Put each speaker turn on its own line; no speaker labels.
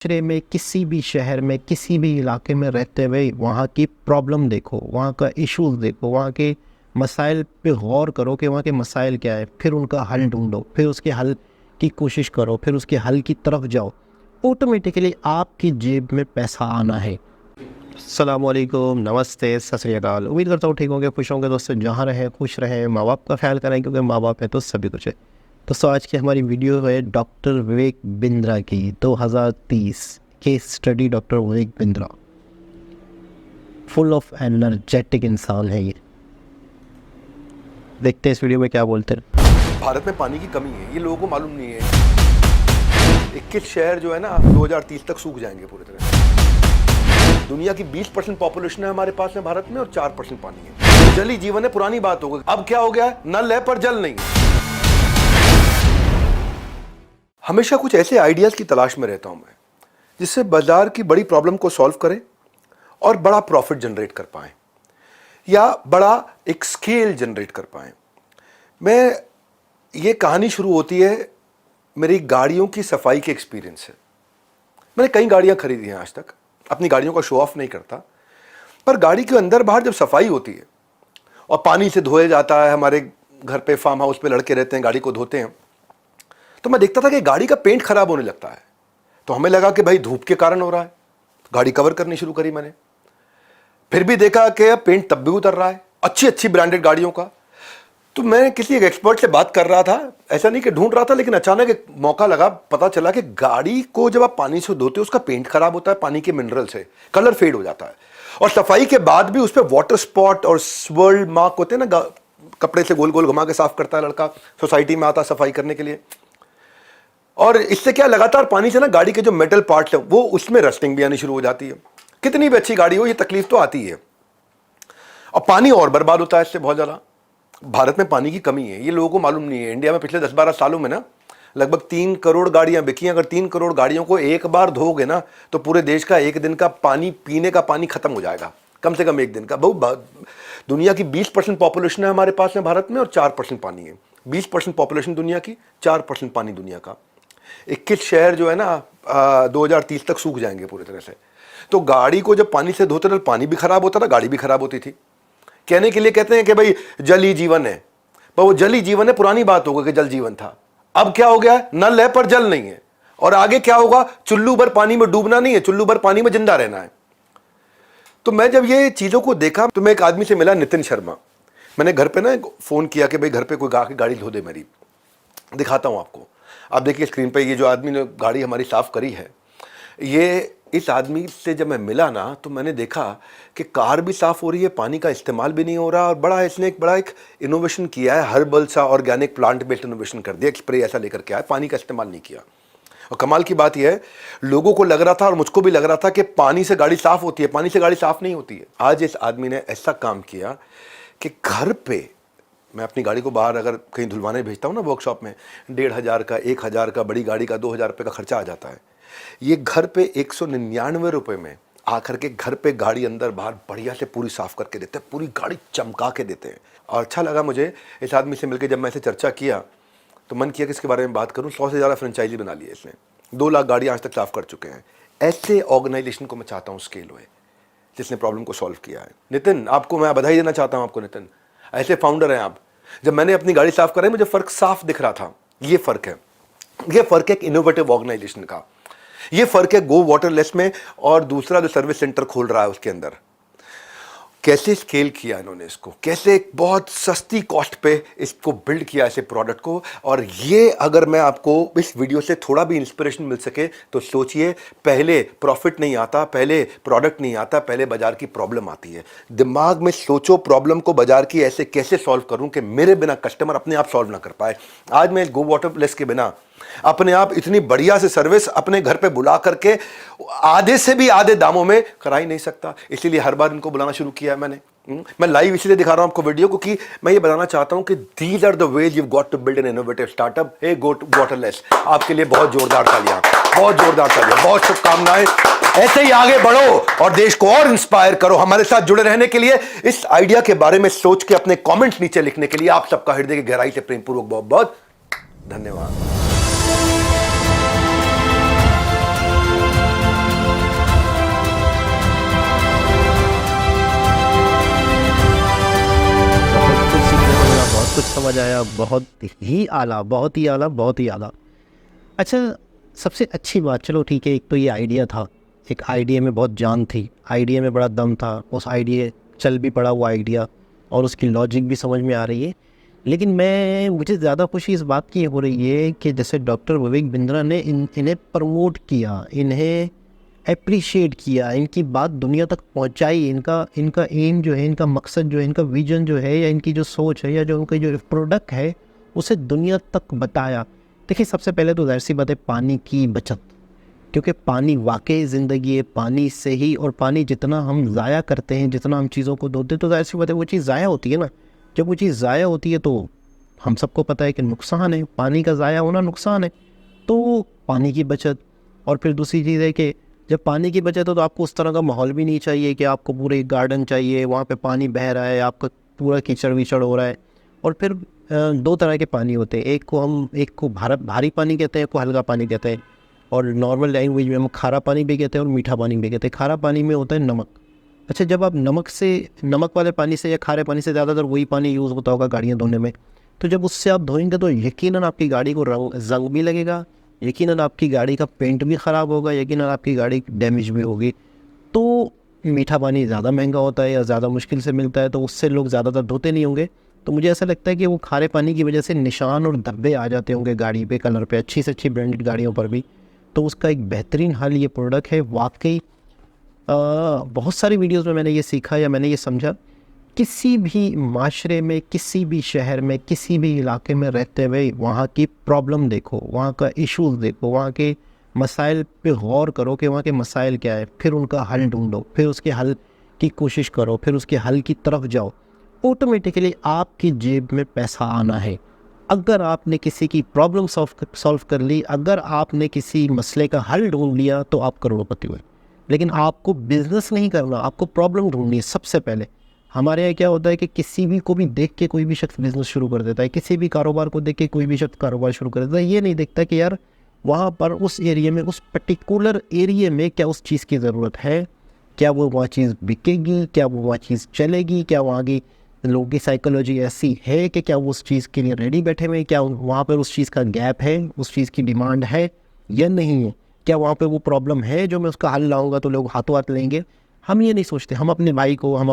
माशरे में, किसी भी शहर में, किसी भी इलाके में रहते हुए वहाँ की प्रॉब्लम देखो, वहाँ का इश्यूज़ देखो, वहाँ के मसाइल पे गौर करो कि वहाँ के मसाइल क्या है, फिर उनका हल ढूंढो, फिर उसके हल की कोशिश करो, फिर उसके हल की तरफ जाओ। ऑटोमेटिकली आपकी जेब में पैसा आना है। अस्सलामुअलैकुम, नमस्ते, सत श्री अकाल। उम्मीद करता हूँ ठीक होंगे, खुश होंगे दोस्तों। जहाँ रहें खुश रहें, माँ बाप का ख्याल करें, क्योंकि माँ बाप है तो सभी कुछ है। दोस्तों आज की हमारी वीडियो है डॉक्टर विवेक बिंद्रा की, 2030 case study. Doctor Vivek Bindra full of energetic इंसान है ये। देखते हैं इस वीडियो में क्या बोलते हैं।
भारत में पानी की कमी है, ये लोगों को मालूम नहीं है। 21 शहर जो है ना 2030 तक सूख जाएंगे पूरी तरह से। दुनिया की 20% पॉपुलेशन है हमारे पास में भारत में और 4% पानी है। जल ही जीवन है, पुरानी बात हो गई। अब क्या हो गया, नल है पर जल नहीं। हमेशा कुछ ऐसे आइडियाज की तलाश में रहता हूं मैं, जिससे बाजार की बड़ी प्रॉब्लम को सॉल्व करें और बड़ा प्रॉफिट जनरेट कर पाएं या बड़ा एक स्केल जनरेट कर पाएं। ये कहानी शुरू होती है मेरी गाड़ियों की सफाई के एक्सपीरियंस से। मैंने कई गाड़ियां खरीदी हैं आज तक, अपनी गाड़ियों का शो ऑफ नहीं करता, पर गाड़ी के अंदर बाहर जब सफाई होती है और पानी से धोया जाता है, हमारे घर पे फार्म हाउस पे लड़के रहते हैं, गाड़ी को धोते हैं, तो मैं देखता था कि गाड़ी का पेंट खराब होने लगता है। तो हमें लगा कि भाई धूप के कारण हो रहा है। गाड़ी कवर करनी शुरू करी मैंने, फिर भी देखा कि पेंट तब भी उतर रहा है, अच्छी अच्छी ब्रांडेड गाड़ियों का। तो मैं किसी एक एक्सपर्ट से बात कर रहा था, ऐसा नहीं कि ढूंढ रहा था, लेकिन अचानक एक मौका लगा, पता चला कि गाड़ी को जब आप पानी से धोते हो उसका पेंट खराब होता है, पानी के मिनरल से कलर फेड हो जाता है, और सफाई के बाद भी उस पर वाटर स्पॉट और स्वर्ल मार्क होते हैं ना, कपड़े से गोल गोल घुमा के साफ करता है लड़का, सोसाइटी में आता सफाई करने के लिए। और इससे क्या, लगातार पानी से ना गाड़ी के जो मेटल पार्ट्स है वो उसमें रस्टिंग भी आनी शुरू हो जाती है। कितनी भी अच्छी गाड़ी हो, ये तकलीफ तो आती है। और पानी और बर्बाद होता है इससे बहुत ज्यादा। भारत में पानी की कमी है, ये लोगों को मालूम नहीं है। इंडिया में पिछले 10-12 सालों में ना लगभग 3 करोड़ गाड़ियां बिकी। अगर 3 करोड़ गाड़ियों को एक बार धोगे ना तो पूरे देश का एक दिन का पानी, पीने का पानी खत्म हो जाएगा, कम से कम एक दिन का। दुनिया की 20% पॉपुलेशन है हमारे पास में भारत में और 4% पानी है। 20% पॉपुलेशन दुनिया की, 4% पानी दुनिया का। 21 शहर जो है ना 2030 तक सूख जाएंगे पूरी तरह से। तो गाड़ी को जब पानी से धोते थे, पानी भी खराब होता था, गाड़ी भी खराब होती थी। कहने के लिए कहते हैं कि भाई जल ही जीवन है, पर वो जल ही जीवन है, पुरानी बात होगा कि जल जीवन था। अब क्या हो गया, नल है पर जल नहीं है। और आगे क्या होगा, चुल्लू भर पानी में डूबना नहीं है, चुल्लू भर पानी में जिंदा रहना है। तो मैं जब ये चीजों को देखा तो मैं एक आदमी से मिला, नितिन शर्मा। मैंने घर पे ना फोन किया कि भाई घर पे कोई आके गाड़ी धो दे मेरी। दिखाता हूं आपको, आप देखिए स्क्रीन पे, ये जो आदमी ने गाड़ी हमारी साफ करी है, ये इस आदमी से जब मैं मिला ना तो मैंने देखा कि कार भी साफ हो रही है, पानी का इस्तेमाल भी नहीं हो रहा, और इसने एक बड़ा एक इनोवेशन किया है, हर्बल सा ऑर्गेनिक प्लांट बेस्ड इनोवेशन कर दिया। स्प्रे ऐसा लेकर के आया, पानी का इस्तेमाल नहीं किया। और कमाल की बात यह है, लोगों को लग रहा था और मुझको भी लग रहा था कि पानी से गाड़ी साफ होती है, पानी से गाड़ी साफ नहीं होती है। आज इस आदमी ने ऐसा काम किया कि घर पे मैं अपनी गाड़ी को बाहर अगर कहीं धुलवाने भेजता हूँ ना वर्कशॉप में, 1,500 का, 1,000 का, बड़ी गाड़ी का 2,000 रुपये का खर्चा आ जाता है। ये घर पे 199 रुपये में आकर के घर पे गाड़ी अंदर बाहर बढ़िया से पूरी साफ करके देते हैं, पूरी गाड़ी चमका के देते हैं। और अच्छा लगा मुझे इस आदमी से मिलकर। जब मैं इसे चर्चा किया तो मन किया कि इसके बारे में बात करूं। 100 से ज़्यादा फ्रेंचाइजी बना ली है इसने, 2 लाख गाड़ियाँ आज तक साफ कर चुके हैं। ऐसे ऑर्गेनाइजेशन को मैं चाहता हूँ स्केल हुए, जिसने प्रॉब्लम को सॉल्व किया है। नितिन, आपको मैं बधाई देना चाहता हूँ। आपको नितिन, ऐसे फाउंडर हैं आप। जब मैंने अपनी गाड़ी साफ कराई मुझे फ़र्क साफ दिख रहा था। ये फ़र्क है, ये फ़र्क है एक इनोवेटिव ऑर्गेनाइजेशन का। ये फ़र्क है गो वाटरलेस में और दूसरा जो सर्विस सेंटर खोल रहा है उसके अंदर। कैसे स्केल किया इन्होंने इसको, कैसे एक बहुत सस्ती कॉस्ट पे इसको बिल्ड किया ऐसे प्रोडक्ट को। और ये अगर मैं आपको इस वीडियो से थोड़ा भी इंस्पिरेशन मिल सके तो सोचिए, पहले प्रॉफिट नहीं आता, पहले प्रोडक्ट नहीं आता, पहले बाजार की प्रॉब्लम आती है। दिमाग में सोचो प्रॉब्लम को बाजार की ऐसे कैसे सॉल्व करूं कि मेरे बिना कस्टमर अपने आप सॉल्व ना कर पाए। आज मैं गो वाटरलेस के बिना अपने आप इतनी बढ़िया से सर्विस अपने घर पे बुला करके आधे से भी आधे दामों में करा ही नहीं सकता। इसीलिए हर बार इनको बुलाना शुरू किया है मैंने। मैं लाइव इसलिए दिखा रहा हूं आपको वीडियो, क्योंकि मैं ये बताना चाहता हूं कि these are the ways you got to build an innovative startup. Hey go waterless, आपके लिए बहुत जोरदार तालियां, बहुत जोरदार तालियां, बहुत शुभकामनाएं। ऐसे ही आगे बढ़ो और देश को और इंस्पायर करो। हमारे साथ जुड़े रहने के लिए, इस आइडिया के बारे में सोच के अपने कॉमेंट्स नीचे लिखने के लिए आप सबका हृदय की गहराई से प्रेमपूर्वक बहुत बहुत धन्यवाद।
समझ आया, बहुत ही आला, बहुत ही आला, बहुत ही आला। अच्छा, सबसे अच्छी बात, चलो ठीक है, एक तो ये आइडिया था, एक आइडिया में बहुत जान थी, आइडिया में बड़ा दम था, उस आइडिया चल भी पड़ा वो आइडिया और उसकी लॉजिक भी समझ में आ रही है। लेकिन मुझे ज़्यादा खुशी इस बात की हो रही है कि जैसे डॉक्टर विवेक बिंद्रा ने इन्हें प्रमोट किया, इन्हें एप्रिशिएट किया, इनकी बात दुनिया तक पहुंचाई, इनका एम जो है, इनका मकसद जो है, इनका विजन जो है, या इनकी जो सोच है, या जो उनका जो प्रोडक्ट है, उसे दुनिया तक बताया। देखिए, सबसे पहले तो ज़ाहिर सी बात है पानी की बचत, क्योंकि पानी वाकई ज़िंदगी है, पानी से ही, और पानी जितना हम ज़ाया करते हैं, जितना हम चीज़ों को धोते हैं, तो ज़ाहिर सी बात है वो चीज़ ज़ाया होती है ना। जब वो चीज़ ज़ाया होती है तो हम सबको पता है कि नुकसान है, पानी का ज़ाया होना नुकसान है। तो पानी की बचत, और फिर दूसरी चीज़ है कि जब पानी की बचत हो तो आपको उस तरह का माहौल भी नहीं चाहिए कि आपको पूरे गार्डन चाहिए, वहाँ पे पानी बह रहा है, आपका पूरा कीचड़ वीचड़ हो रहा है। और फिर दो तरह के पानी होते हैं, एक को भारी पानी कहते हैं, एक को हल्का पानी कहते हैं, और नॉर्मल लैंग्वेज में हम खारा पानी भी कहते हैं और मीठा पानी भी कहते हैं। खारा पानी में होता है नमक। अच्छा, जब आप नमक वाले पानी से या खारे पानी से, ज़्यादातर वही पानी यूज़ होता होगा गाड़ियाँ धोने में, तो जब उससे आप धोएंगे तो यकीनन आपकी गाड़ी को जंग भी लगेगा, यकीनन आपकी गाड़ी का पेंट भी ख़राब होगा, यकीनन आपकी गाड़ी डैमेज भी होगी। तो मीठा पानी ज़्यादा महंगा होता है या ज़्यादा मुश्किल से मिलता है, तो उससे लोग ज़्यादातर धोते नहीं होंगे। तो मुझे ऐसा लगता है कि वो खारे पानी की वजह से निशान और धब्बे आ जाते होंगे गाड़ी पे, कलर पे, अच्छी से अच्छी ब्रांडेड गाड़ियों पर भी। तो उसका एक बेहतरीन हल ये प्रोडक्ट है वाकई। बहुत सारी वीडियोस में मैंने ये सीखा या मैंने ये समझा, किसी भी माशरे में, किसी भी शहर में, किसी भी इलाके में रहते हुए वहाँ की प्रॉब्लम देखो, वहाँ का इश्यूज़ देखो, वहाँ के मसाइल पे गौर करो कि वहाँ के मसाइल क्या है, फिर उनका हल ढूंढो, फिर उसके हल की कोशिश करो, फिर उसके हल की तरफ जाओ। ऑटोमेटिकली आपकी जेब में पैसा आना है। अगर आपने किसी की प्रॉब्लम सॉल्व कर ली, अगर आपने किसी मसले का हल ढूंढ लिया, तो आप करोड़पति हुए। लेकिन आपको बिजनेस नहीं करना, आपको प्रॉब्लम ढूंढनी है सबसे पहले। हमारे यहाँ क्या होता है कि किसी भी को भी देख के कोई भी शख्स बिजनेस शुरू कर देता है, किसी भी कारोबार को देख के कोई भी शख्स कारोबार शुरू कर देता है। ये नहीं देखता कि यार वहाँ पर उस एरिया में, उस पर्टिकुलर एरिया में क्या उस चीज़ की ज़रूरत है, क्या वो वहाँ चीज़ बिकेगी, क्या वो वहाँ चीज़ चलेगी, क्या वहाँ की लोगों की साइकोलॉजी ऐसी है कि क्या वो उस चीज़ के लिए रेडी बैठे हुए हैं, क्या वहाँ पर उस चीज़ का गैप है, उस चीज़ की डिमांड है या नहीं है, क्या वहाँ पे वो प्रॉब्लम है जो मैं उसका हल लाऊंगा तो लोग हाथों हाथ लेंगे। हम ये नहीं सोचते, हम अपने भाई को, हम